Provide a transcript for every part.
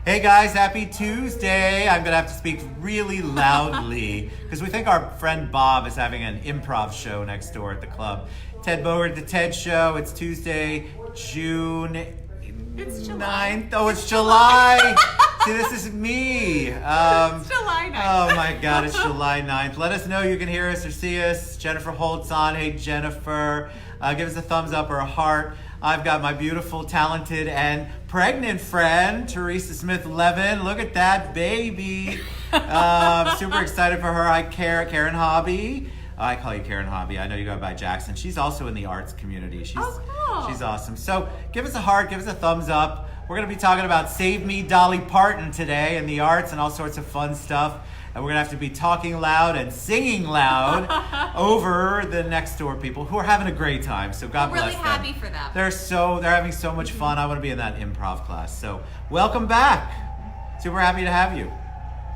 Hey guys, happy Tuesday. I'm going to have to speak really loudly because we think our friend Bob is having an improv show next door at the club. Ted Bogert, The TED Show. It's Tuesday, June It's 9th. Oh, it's July. See, this is me. It's July 9th. Oh my God, it's July 9th. Let us know you can hear us or see us. Jennifer Holt's on. Hey, Jennifer. Give us a thumbs up or a heart. I've got my beautiful, talented, and pregnant friend, Theresa Smith-Levin. Look at that baby. Super excited for her. Karen Hobby. I call you Karen Hobby. I know you go by Jackson. She's also in the arts community. Cool. She's awesome. So give us a heart, give us a thumbs up. We're going to be talking about Save Me Dolly Parton today and the arts and all sorts of fun stuff. And we're going to have to be talking loud and singing loud over the next door people who are having a great time. So God bless them. Really happy for them. They're having so much fun. I want to be in that improv class. So welcome back. Super happy to have you.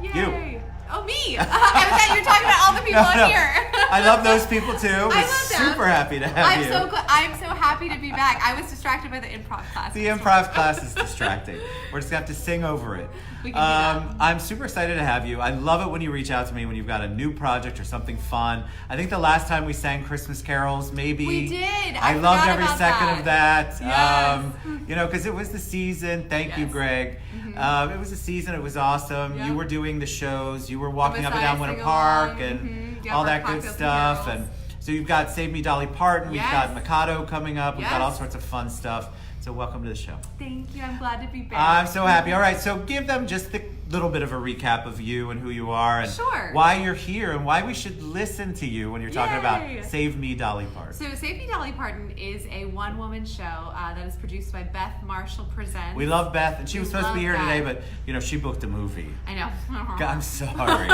Yay. You. Oh, me. I thought you were talking about all the people No. here. I love those people too. I We're love them. super happy to have you. I'm so happy to be back. I was distracted by the improv class. The improv class is distracting. We're just going to have to sing over it. We can do that. I'm super excited to have you. I love it when you reach out to me when you've got a new project or something fun. I think the last time we sang Christmas carols, maybe. We did. I loved forgot every about second of that. Yes. Because it was the season. Thank you, Yes. Greg. Mm-hmm. It was the season. It was awesome. Yep. You were doing the shows. You were walking up and Messiah down Winter sing-along. Park and Yep, all our that good cocktails and stuff. carols. And so you've got Save Me Dolly Parton. We've Yes. got Mikado coming up. We've got all Yes. sorts of fun stuff. So welcome to the show. Thank you. I'm glad to be back. I'm so happy. All right, so give them just a little bit of a recap of you and who you are and Sure. why you're here and why we should listen to you when you're talking Yay. about Save Me Dolly Parton. So Save Me Dolly Parton is a one-woman show that is produced by Beth Marshall Presents. We love Beth, and she was We supposed to be here love today, Beth. but she booked a movie. I know. God, I'm sorry.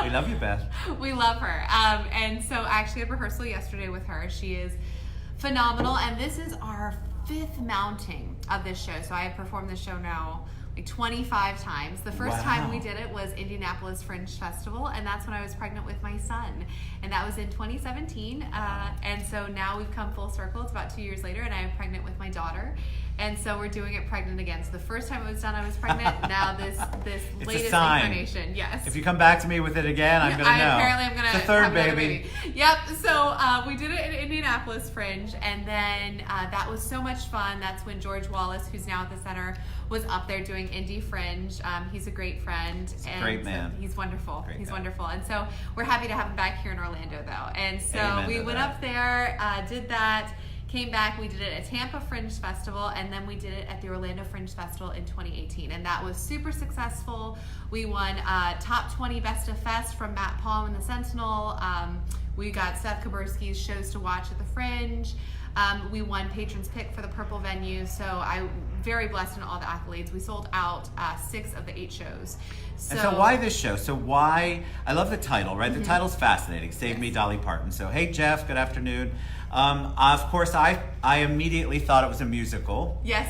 We love you, Beth. We love her. And so I actually had rehearsal yesterday with her. She is phenomenal. And this is our 5th mounting of this show. So I have performed this show now like 25 times. The first time we did it was Indianapolis Fringe Festival, and that's when I was pregnant with my son. And that was in 2017. And so now we've come full circle. It's about 2 years later, and I am pregnant with my daughter. And so we're doing it pregnant again. So the first time it was done, I was pregnant. Now this It's latest a sign. incarnation, yes. If you come back to me with it again, I'm going to know. Apparently, I'm going to It's the third have another baby. Yep. So we did it in Indianapolis Fringe, and then that was so much fun. That's when George Wallace, who's now at the center, was up there doing Indie Fringe. He's a great friend. He's a great man. He's wonderful. Great He's guy. wonderful. And so we're happy to have him back here in Orlando, though. And so Amen we to went that. up there, did that. Came back, we did it at Tampa Fringe Festival, and then we did it at the Orlando Fringe Festival in 2018, and that was super successful. We won Top 20 Best of Fest from Matt Palm and the Sentinel. We got Seth Kaburski's Shows to Watch at the Fringe. We won Patron's Pick for the Purple venue, so I'm very blessed in all the accolades. We sold out 6 of the 8 shows. And so why this show? So why, I love the title, right? The Mm-hmm. title's fascinating, Save Me Dolly Parton. So hey Jeff, good afternoon. Of course, I immediately thought it was a musical. Yes.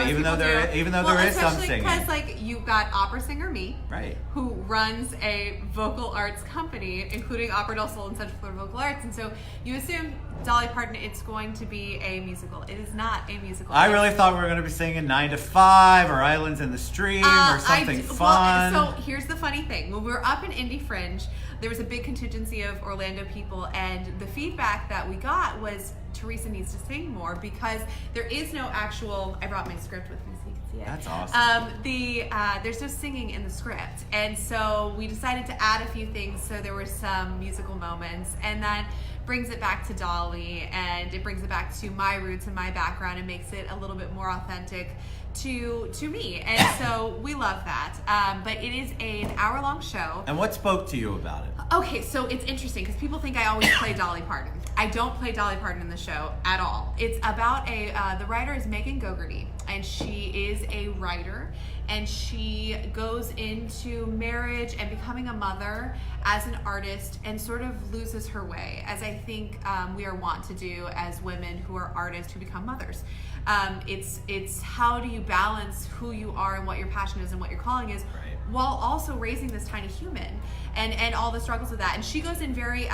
Even though there is some singing. Because like you've got opera singer me, Right. who runs a vocal arts company, including Opera del Sol and Central Florida Vocal Arts, and so you assume Dolly Parton, it's going to be a musical. It is not a musical. I really thought we were going to be singing 9 to 5 or Islands in the Stream or something fun. Well, so here's the funny thing. When we were up in Indie Fringe, there was a big contingency of Orlando people, and the feedback that we got was Theresa needs to sing more because there is no actual, I brought my script with me so you can see it. That's awesome. There's no singing in the script, and so we decided to add a few things so there were some musical moments, and that brings it back to Dolly, and it brings it back to my roots and my background and makes it a little bit more authentic to me, and so we love that. But it is an hour-long show. And what spoke to you about it? Okay, so it's interesting because people think I always play Dolly Parton. I don't play Dolly Parton in the show at all. It's about the writer is Megan Gogarty, and she is a writer, and she goes into marriage and becoming a mother as an artist and sort of loses her way, as I think we are wont to do as women who are artists who become mothers. It's how do you balance who you are and what your passion is and what your calling is, Right. while also raising this tiny human and all the struggles of that. And she goes in very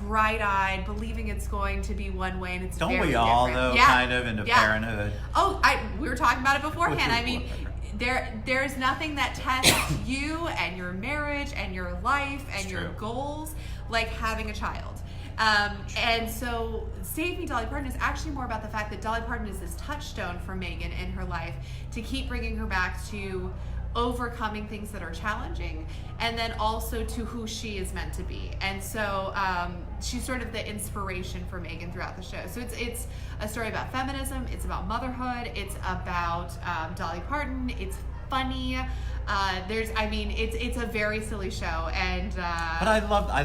bright-eyed, believing it's going to be one way, and it's Don't very we all, different. though, kind of into Yeah. parenthood? Oh, we were talking about it beforehand. I mean, there's nothing that tests you and your marriage and your life and your goals like having a child. And so Save Me, Dolly Parton is actually more about the fact that Dolly Parton is this touchstone for Megan in her life to keep bringing her back to overcoming things that are challenging, and then also to who she is meant to be. And so she's sort of the inspiration for Megan throughout the show. So it's a story about feminism, it's about motherhood, it's about Dolly Parton, it's funny. It's a very silly show, and but I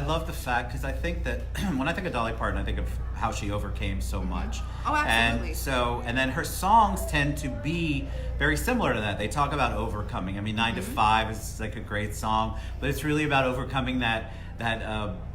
love the fact, because I think that when I think of Dolly Parton, I think of how she overcame so much. Oh, absolutely. And then her songs tend to be very similar to that. They talk about overcoming. I mean, 9 to 5 is like a great song, but it's really about overcoming that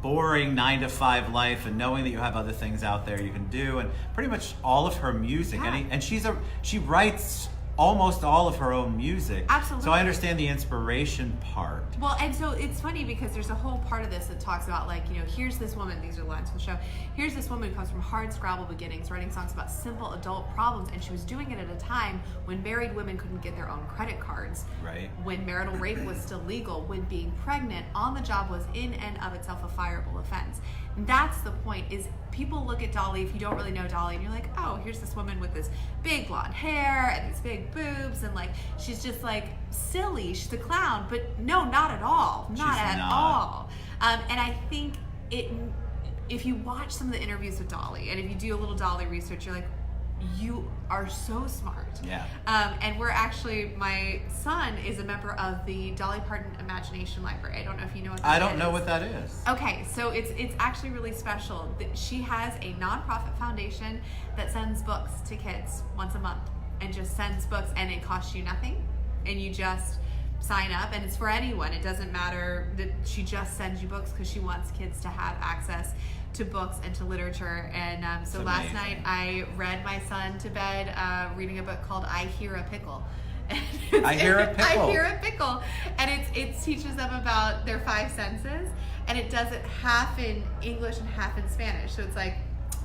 boring 9 to 5 life and knowing that you have other things out there you can do. And pretty much all of her music, and she writes almost all of her own music. Absolutely. So I understand the inspiration part. Well, and so it's funny because there's a whole part of this that talks about, like, here's this woman, these are lines from the show, here's this woman who comes from hard scrabble beginnings, writing songs about simple adult problems, and she was doing it at a time when married women couldn't get their own credit cards. Right. When marital rape was still legal, when being pregnant on the job was in and of itself a fireable offense. And that's the point, is people look at Dolly, if you don't really know Dolly, and you're like, oh, here's this woman with this big blonde hair and these big boobs, and like she's just like silly, she's a clown. But no, not at all. Not at all. And I think if you watch some of the interviews with Dolly, and if you do a little Dolly research, you're like, you are so smart. Yeah. And we're actually, my son is a member of the Dolly Parton Imagination Library. I don't know if you know what that is. I don't know what that is. Okay, so it's actually really special. She has a nonprofit foundation that sends books to kids once a month, and just sends books, and it costs you nothing, and you just sign up, and it's for anyone. It doesn't matter that she just sends you books because she wants kids to have access to books and to literature. And so last night I read my son to bed reading a book called I Hear a Pickle. I Hear a Pickle. I Hear a Pickle. And it teaches them about their 5 senses, and it does it half in English and half in Spanish. So it's like,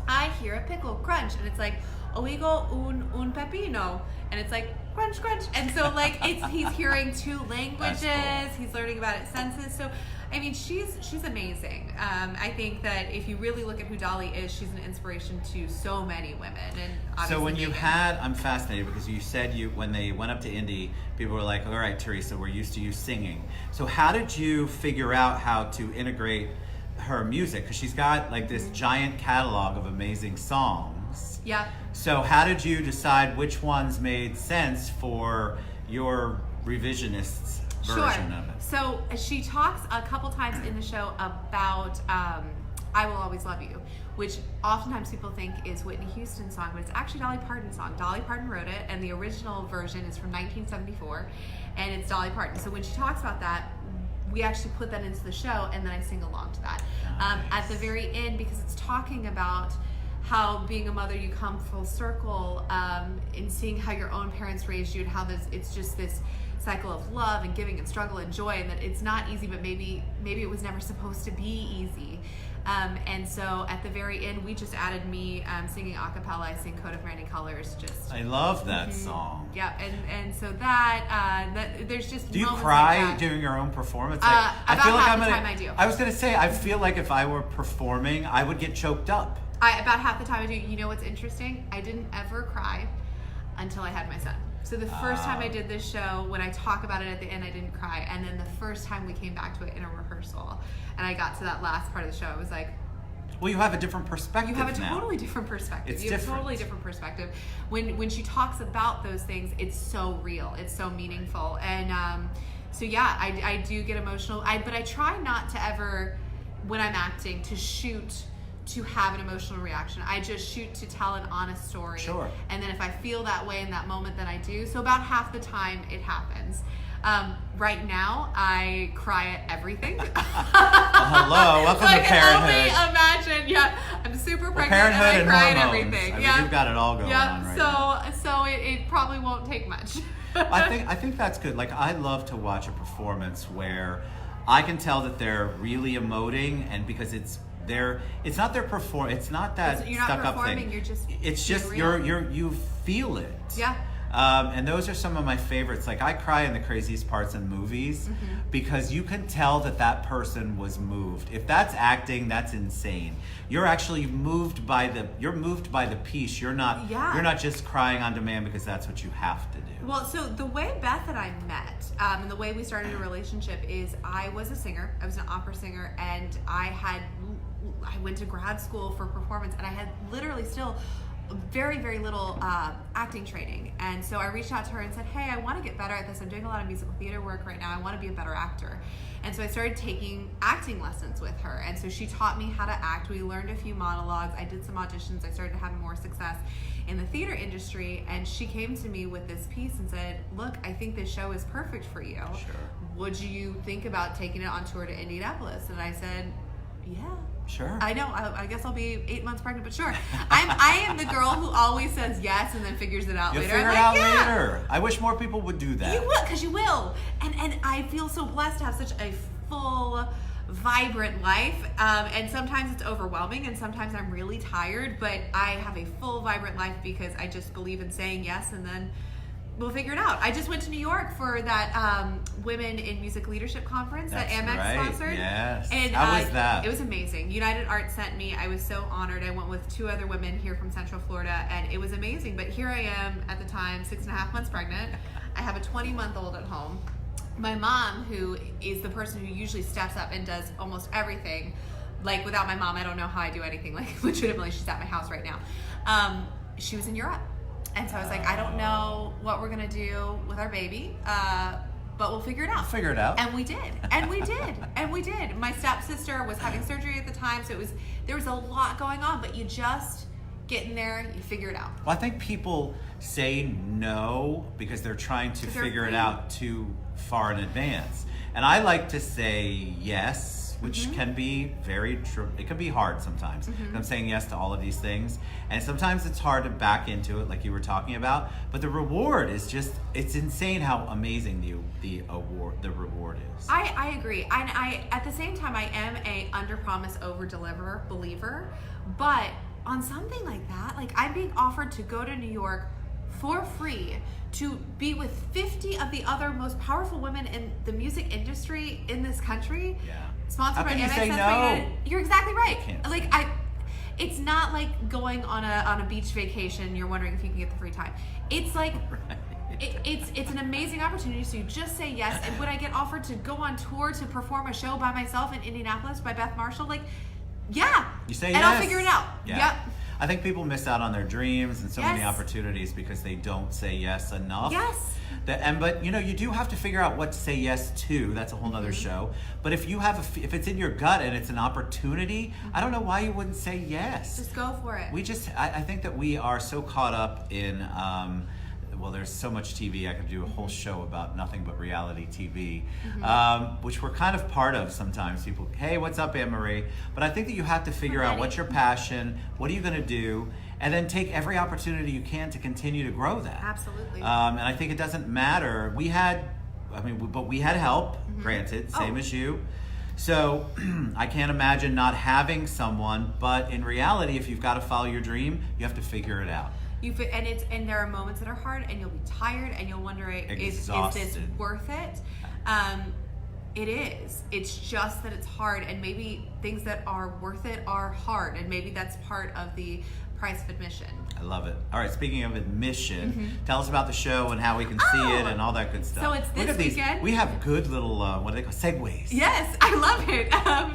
I hear a pickle, crunch, and it's like, oigo un pepino, and it's like, crunch, crunch. And so like he's hearing 2 languages, cool. He's learning about its senses. So I mean, she's amazing. I think that if you really look at who Dolly is, she's an inspiration to so many women. And so when you had, I'm fascinated because you said when they went up to Indy, people were like, all right, Theresa, we're used to you singing. So how did you figure out how to integrate her music? Because she's got like this giant catalog of amazing songs. Yeah. So how did you decide which ones made sense for your revisionists version of it? So she talks a couple times in the show about I Will Always Love You, which oftentimes people think is Whitney Houston's song, but it's actually Dolly Parton's song. Dolly Parton wrote it, and the original version is from 1974, and it's Dolly Parton. So when she talks about that, we actually put that into the show, and then I sing along to that. Nice. At the very end, because it's talking about how being a mother, you come full circle in seeing how your own parents raised you, and how it's just this cycle of love and giving and struggle and joy, and that it's not easy, but maybe it was never supposed to be easy. And so at the very end, we just added me singing a cappella. I sing Coat of Many Colors. I love that song. Yeah, and so that there's just. Do you moments cry like that. during your own performance? About half the time I do. I was gonna say, I feel like if I were performing, I would get choked up. About half the time I do. You know what's interesting? I didn't ever cry until I had my son. So the first time I did this show, when I talk about it at the end, I didn't cry. And then the first time we came back to it in a rehearsal, and I got to that last part of the show, I was like, well, you have a different perspective. You have a now. totally different perspective. It's you have different. A totally different perspective. When she talks about those things, it's so real. It's so meaningful. And so yeah, I do get emotional. But I try not to ever, when I'm acting, to shoot to have an emotional reaction. I just shoot to tell an honest story. Sure. And then if I feel that way in that moment, then I do. So about half the time it happens. Right now, I cry at everything. Hello, welcome to Parenthood. I can only imagine. Yeah, I'm super pregnant Parenthood and I cry at hormones. everything. I mean, you've got it all going on right now. So it probably won't take much. I think that's good. Like, I love to watch a performance where I can tell that they're really emoting, and because it's not their perform. It's not that you're not stuck up performing, thing. You're just. It's just you feel it. Yeah. And those are some of my favorites. Like, I cry in the craziest parts in movies because you can tell that that person was moved. If that's acting, that's insane. You're actually moved by the piece. You're not just crying on demand because that's what you have to do. Well, so the way Beth and I met, and the way we started a relationship is I was a singer. I was an opera singer, and I went to grad school for performance, and I had literally still very, very little acting training. And so I reached out to her and said, hey, I want to get better at this. I'm doing a lot of musical theater work right now. I want to be a better actor. And so I started taking acting lessons with her. And so she taught me how to act. We learned a few monologues. I did some auditions. I started having more success in the theater industry. And she came to me with this piece and said, look, I think this show is perfect for you. Sure. Would you think about taking it on tour to Indianapolis? And I said, yeah. Sure. I know. I guess I'll be 8 months pregnant, but sure. I am the girl who always says yes and then figures it out You'll later. figure it out later. I wish more people would do that. You will, because you will. And I feel so blessed to have such a full, vibrant life. And sometimes it's overwhelming, and sometimes I'm really tired. But I have a full, vibrant life because I just believe in saying yes, and then we'll figure it out. I just went to New York for that Women in Music Leadership Conference that Amex sponsored. Yes. And, how was that? It was amazing. United Arts sent me. I was so honored. I went with 2 other women here from Central Florida, and it was amazing. But here I am at the time, 6.5 months pregnant. I have a 20-month-old at home. My mom, who is the person who usually steps up and does almost everything, like without my mom, I don't know how I do anything. Like legitimately, she's at my house right now. She was in Europe. And so I was like, I don't know what we're going to do with our baby, but we'll figure it out. Figure it out. And we did. And we did. And we did. My stepsister was having surgery at the time, so there was a lot going on, but you just get in there, you figure it out. Well, I think people say no because they're trying to figure it out too far in advance. And I like to say yes, which can be very true. It can be hard sometimes. I'm saying yes to all of these things. And sometimes it's hard to back into it like you were talking about. But the reward is just, it's insane how amazing the reward is. I agree. And I at the same time, I am a under promise, over deliver believer. But on something like that, like I'm being offered to go to New York for free to be with 50 of the other most powerful women in the music industry in this country. Yeah. Sponsored by How can you Amex. say no? You're exactly right. Like it's not like going on a beach vacation. You're wondering if you can get the free time. It's like it's an amazing opportunity. So you just say yes. And when I get offered to go on tour to perform a show by myself in Indianapolis by Beth Marshall, like, yeah, you say and yes. I'll figure it out. Yeah. Yep. I think people miss out on their dreams and so many Yes. opportunities because they don't say yes enough. Yes. But you do have to figure out what to say yes to. That's a whole nother show. But if you have if it's in your gut and it's an opportunity, I don't know why you wouldn't say yes. Just go for it. I think that we are so caught up in well, there's so much TV. I could do a whole show about nothing but reality TV, which we're kind of part of sometimes. People, hey, what's up, Anne-Marie? But I think that you have to figure out what's your passion, what are you going to do, and then take every opportunity you can to continue to grow that. Absolutely. And I think it doesn't matter. We had help, granted, same as you. So I can't imagine not having someone, but in reality, if you've got to follow your dream, you have to figure it out. And there are moments that are hard, and you'll be tired, and you'll wonder, is this worth it? It is. It's just that it's hard, and maybe things that are worth it are hard, and maybe that's part of the price of admission. I love it. All right, speaking of admission, tell us about the show and how we can see it and all that good stuff. So it's this weekend. We have good little, what do they call segues? Yes, I love it.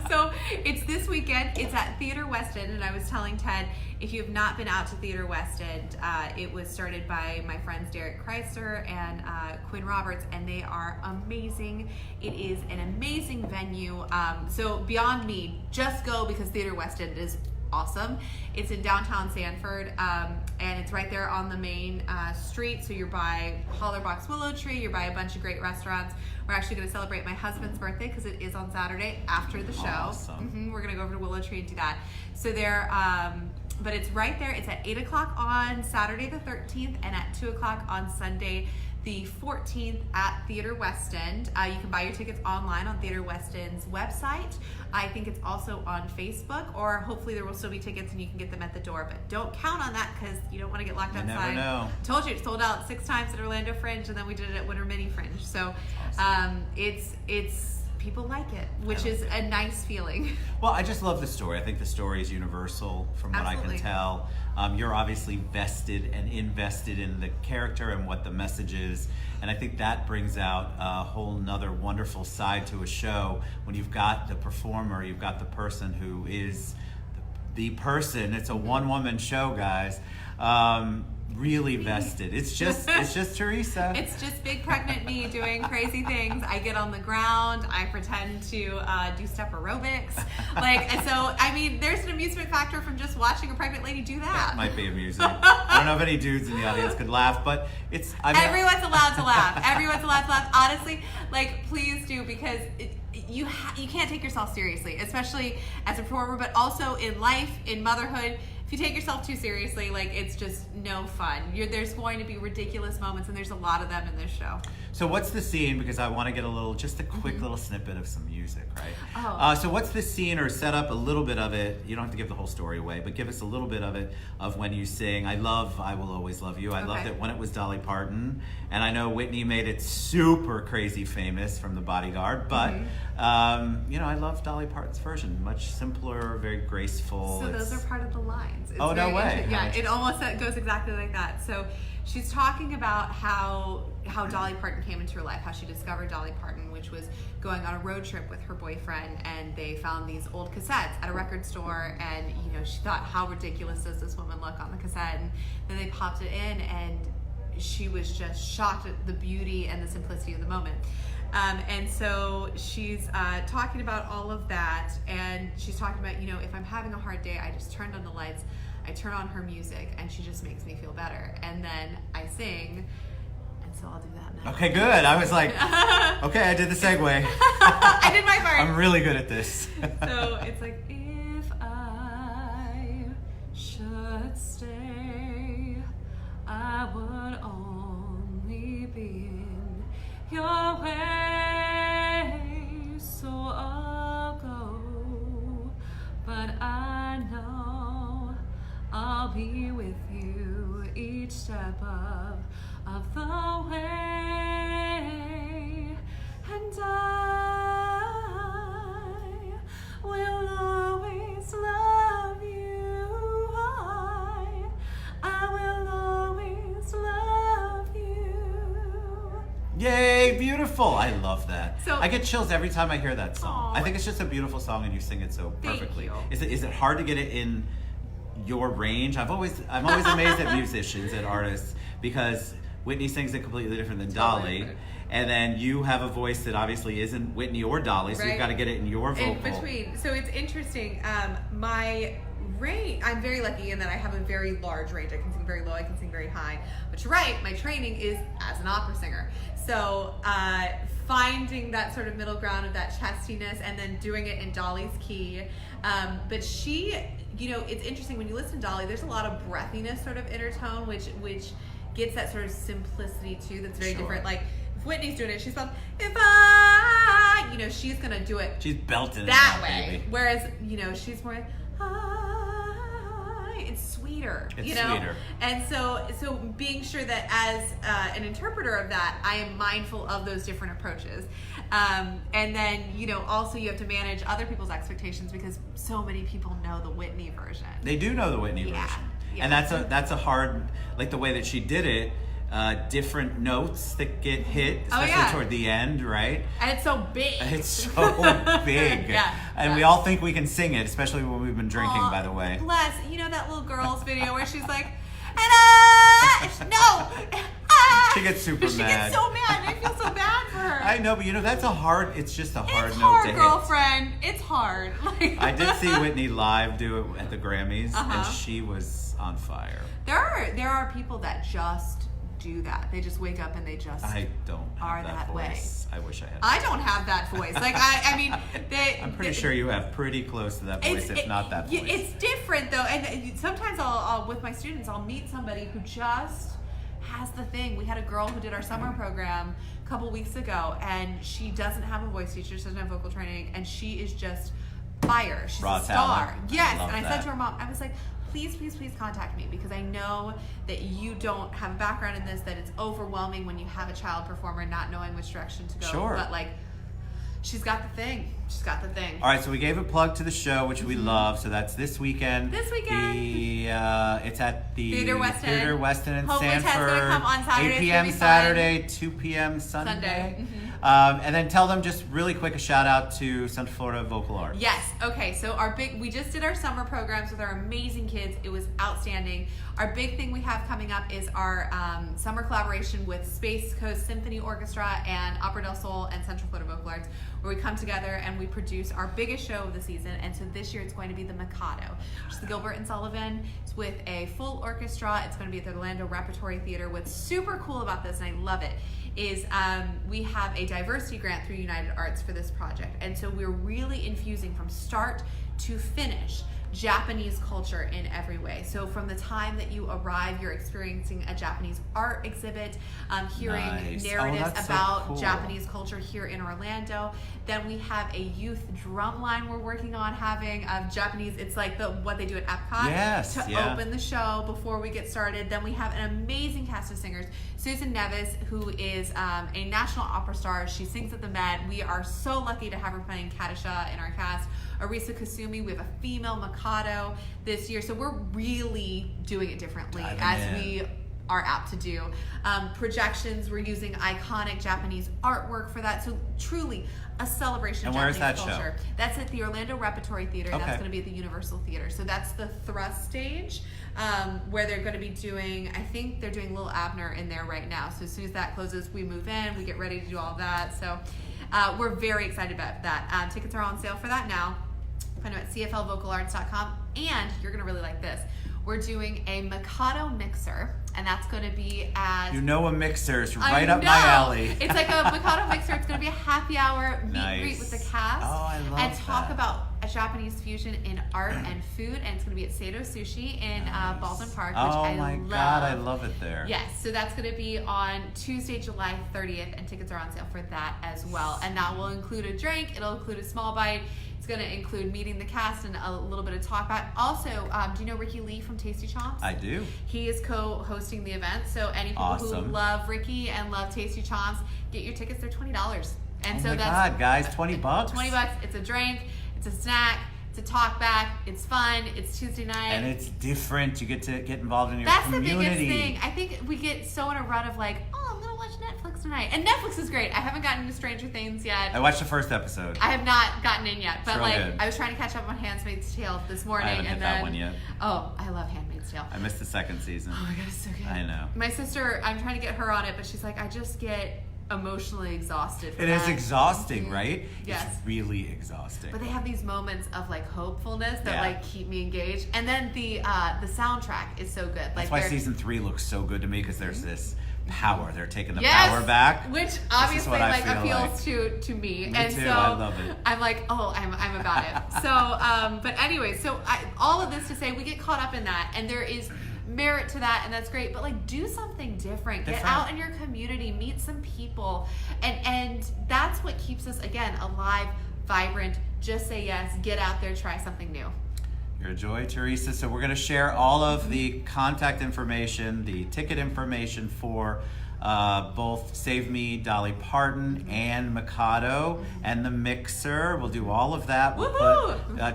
So it's this weekend. It's at Theater West End, and I was telling Ted, if you have not been out to Theater West End, it was started by my friends Derek Chrysler and Quinn Roberts, and they are amazing. It is an amazing venue. So beyond me, just go because Theater West End is awesome. It's in downtown Sanford, and it's right there on the main street. So you're by Hollerbox Willow Tree, you're by a bunch of great restaurants. We're actually going to celebrate my husband's birthday because it is on Saturday after the show. Awesome. We're going to go over to Willow Tree and do that. So there, but it's right there. It's at 8 o'clock on Saturday the 13th and at 2 o'clock on Sunday the 14th at Theater West End. You can buy your tickets online on Theater West End's website. I think it's also on Facebook, or hopefully there will still be tickets and you can get them at the door. But don't count on that because you don't want to get locked outside. You never know. Told you, it sold out 6 times at Orlando Fringe, and then we did it at Winter Mini Fringe. So it's people like it, which is a nice feeling. Well, I just love the story. I think the story is universal from what Absolutely. I can tell. You're obviously vested and invested in the character and what the message is. And I think that brings out a whole nother wonderful side to a show when you've got the performer, you've got the person who is the person. It's a one-woman show, guys. Really vested. It's just Theresa. It's just big pregnant me doing crazy things. I get on the ground. I pretend to do step aerobics. And so, I mean, there's an amusement factor from just watching a pregnant lady do that. That might be amusing. I don't know if any dudes in the audience could laugh, but it's... Everyone's allowed to laugh. Everyone's allowed to laugh. Honestly, please do, because you can't take yourself seriously, especially as a performer, but also in life, in motherhood. If you take yourself too seriously, it's just no fun. There's going to be ridiculous moments, and there's a lot of them in this show. So what's the scene? Because I want to get just a quick little snippet of some music, right? Oh. So what's the scene, or set up a little bit of it? You don't have to give the whole story away, but give us a little bit of it, of when you sing, I Will Always Love You. I loved it when it was Dolly Parton. And I know Whitney made it super crazy famous from The Bodyguard, but, I love Dolly Parton's version. Much simpler, very graceful. So those are part of the lines. It's no way. Yeah, it almost goes exactly like that. So she's talking about how Dolly Parton came into her life, how she discovered Dolly Parton, which was going on a road trip with her boyfriend, and they found these old cassettes at a record store, and she thought, how ridiculous does this woman look on the cassette? And then they popped it in, and she was just shocked at the beauty and the simplicity of the moment. And so she's talking about all of that, and she's talking about, if I'm having a hard day, I just turned on the lights, I turn on her music, and she just makes me feel better. And then I sing, and so I'll do that now. Okay, good. I was like, okay, I did the segue. I did my part. I'm really good at this. So it's like, if I should stay, I would only be in your way, so I'll go, but I know I'll be with you each step of the way, and I will always love you. I will always love you. Yay, beautiful. I love that. So, I get chills every time I hear that song. Aww. I think it's just a beautiful song, and you sing it so perfectly. Thank you. Is it hard to get it in your range? I'm always amazed at musicians and artists, because Whitney sings it completely different than Dolly. Right. And then you have a voice that obviously isn't Whitney or Dolly, so you've got to get it in your vocal. In between. So it's interesting. My range, I'm very lucky in that I have a very large range. I can sing very low, I can sing very high. But you're right, my training is as an opera singer. So finding that sort of middle ground of that chestiness and then doing it in Dolly's key. But she, it's interesting when you listen to Dolly, there's a lot of breathiness sort of in her tone, which gets that sort of simplicity too, that's very different. Like, if Whitney's doing it, she's like, if I, she's gonna do it. She's belting that it out, way. baby. Whereas, she's more like, it's sweeter. It's sweeter. And so being sure that as an interpreter of that, I am mindful of those different approaches. And then, also you have to manage other people's expectations, because so many people know the Whitney version. They do know the Whitney version. Yeah. And that's a hard, like the way that she did it, different notes that get hit, especially toward the end, right? And it's so big. It's so big. Yeah. And we all think we can sing it, especially when we've been drinking, by the way. Bless. That little girl's video where she's like, She gets super mad. She gets so mad. I feel so bad for her. I know, but it's just a hard it's note hard, to girlfriend. It's hard. I did see Whitney live do it at the Grammys, and she was on fire. There are people that just do that. They just wake up and they just I don't have are that voice. I wish I had. I don't have that voice. I mean, I'm pretty sure you have pretty close to that voice, if not that voice. It's different though, and sometimes I'll with my students, I'll meet somebody who just has the thing. We had a girl who did our summer program a couple weeks ago, and she doesn't have a voice teacher, she doesn't have vocal training, and she is just fire. She's raw a star. talent. Yes, and I said to her mom, I was like, please contact me, because I know that you don't have a background in this, that it's overwhelming when you have a child performer not knowing which direction to go. Sure. But like, she's got the thing. She's got the thing. All right, so we gave a plug to the show, which we love. So that's this weekend. This weekend. It's at the Theater West End in Hopefully Ted's Sanford. gonna come on Saturday. 8 p.m. Saturday, 2 p.m. Sunday. And then tell them just really quick a shout out to Central Florida Vocal Arts. Yes. Okay. So we just did our summer programs with our amazing kids. It was outstanding. Our big thing we have coming up is our summer collaboration with Space Coast Symphony Orchestra and Opera del Sol and Central Florida Vocal Arts, where we come together and we produce our biggest show of the season. And so this year it's going to be the Mikado, which is the Gilbert and Sullivan. It's with a full orchestra. It's going to be at the Orlando Repertory Theater. What's super cool about this, and I love it, is we have a diversity grant through United Arts for this project. And so we're really infusing from start to finish Japanese culture in every way. So from the time that you arrive, you're experiencing a Japanese art exhibit, hearing narratives about Japanese culture here in Orlando. Then we have a youth drum line we're working on having of Japanese. It's like what they do at Epcot to open the show before we get started. Then we have an amazing cast of singers. Susan Neves, who is a national opera star. She sings at the Met. We are so lucky to have her playing Kadisha in our cast. Arisa Kasumi, we have a female Mikado this year. So we're really doing it differently we are apt to do. Projections, we're using iconic Japanese artwork for that. So truly a celebration of Japanese culture. Show? That's at the Orlando Repertory Theater. Okay. That's going to be at the Universal Theater. So that's the thrust stage where they're going to be doing, I think they're doing Little Abner in there right now. So as soon as that closes, we move in, we get ready to do all that. So we're very excited about that. Tickets are on sale for that now. Find them at cflvocalarts.com. And you're going to really like this. We're doing a Mikado mixer, and that's going to be at... You know a mixer. It's right up my alley. It's like a Mikado mixer. It's going to be a happy hour meet and greet with the cast. Oh, I love and talk about a Japanese fusion in art and food. And it's going to be at Sato Sushi in Baldwin Park, which I love. Oh my God, I love it there. Yes, so that's going to be on Tuesday, July 30th, and tickets are on sale for that as well. And that will include a drink. It'll include a small bite. It's going to include meeting the cast and a little bit of talk about. Also, do you know Ricky Lee from Tasty Chomps? I do. He is co-hosting the event. So any people who love Ricky and love Tasty Chomps, get your tickets. They're $20. And oh my God, guys, $20. $20. It's a drink. It's a snack. It's a talk back. It's fun. It's Tuesday night. And it's different. You get to get involved in your community. That's the biggest thing. I think we get so in a rut of like, oh, I'm going to watch Netflix tonight. And Netflix is great. I haven't gotten into Stranger Things yet. I watched the first episode. I have not gotten in yet. But like, good. I was trying to catch up on Handmaid's Tale this morning. I haven't hit that one yet. Oh, I love Handmaid's Tale. I missed the second season. Oh my God, it's so good. I know. My sister, I'm trying to get her on it, but she's like, I just get emotionally exhausted from It is exhausting, right? Yes. It's really exhausting. But they have these moments of like hopefulness that Yeah. like keep me engaged. And then the soundtrack is so good. That's Like why season 3 looks so good to me, because there's this power. They're taking the Yes! power back. Which obviously what I like feel appeals to me. Me and too, so I love it. I'm like, oh, I'm about it. So but anyway, so all of this to say we get caught up in that, and there is merit to that, and that's great, but like do something different. Get out in your community, meet some people, and that's what keeps us again alive, vibrant. Just say yes, get out there, try something new. You're a joy, Theresa. So we're going to share all of the contact information, the ticket information for both Save Me, Dolly Parton, and Mikado, and the mixer. We'll do all of that.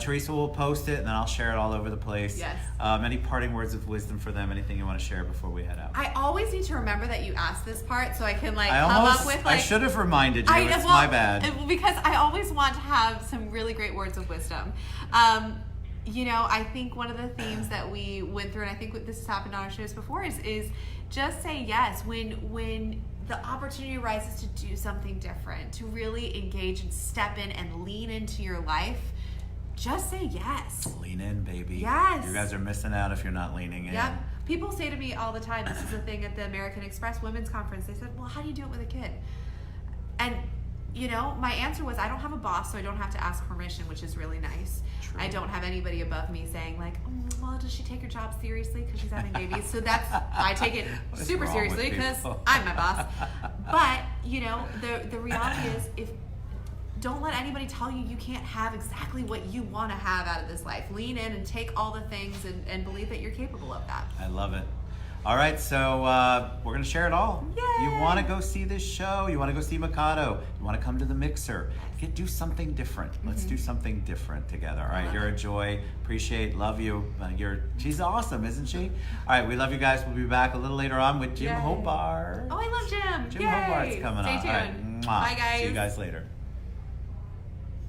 Theresa will post it, and then I'll share it all over the place. Yes. Any parting words of wisdom for them? Anything you want to share before we head out? I always need to remember that you asked this part so I can like come up with like... I should have reminded you. It's my bad. Because I always want to have some really great words of wisdom. You know, I think one of the themes that we went through, and I think this has happened on our shows before, is just say yes when the opportunity arises to do something different, to really engage and step in and lean into your life. Just say yes. Lean in, baby. Yes. You guys are missing out if you're not leaning in. Yep. People say to me all the time, this is a thing at the American Express Women's Conference, they said, well, how do you do it with a kid? And you know, my answer was I don't have a boss, so I don't have to ask permission, which is really nice. True. I don't have anybody above me saying like, well, does she take her job seriously because she's having babies? So that's, I take it super seriously because I'm my boss. But, you know, the reality is, don't let anybody tell you you can't have exactly what you want to have out of this life. Lean in and take all the things and believe that you're capable of that. I love it. All right, so we're going to share it all. Yay! You want to go see this show? You want to go see Mikado? You want to come to the Mixer? Do something different. Let's do something different together. All right, you're a joy. Appreciate, love you. She's awesome, isn't she? All right, we love you guys. We'll be back a little later on with Jim Hobart. Oh, I love Jim. Jim Yay. Hobart's coming Stay on. tuned. All right. Bye, guys. See you guys later.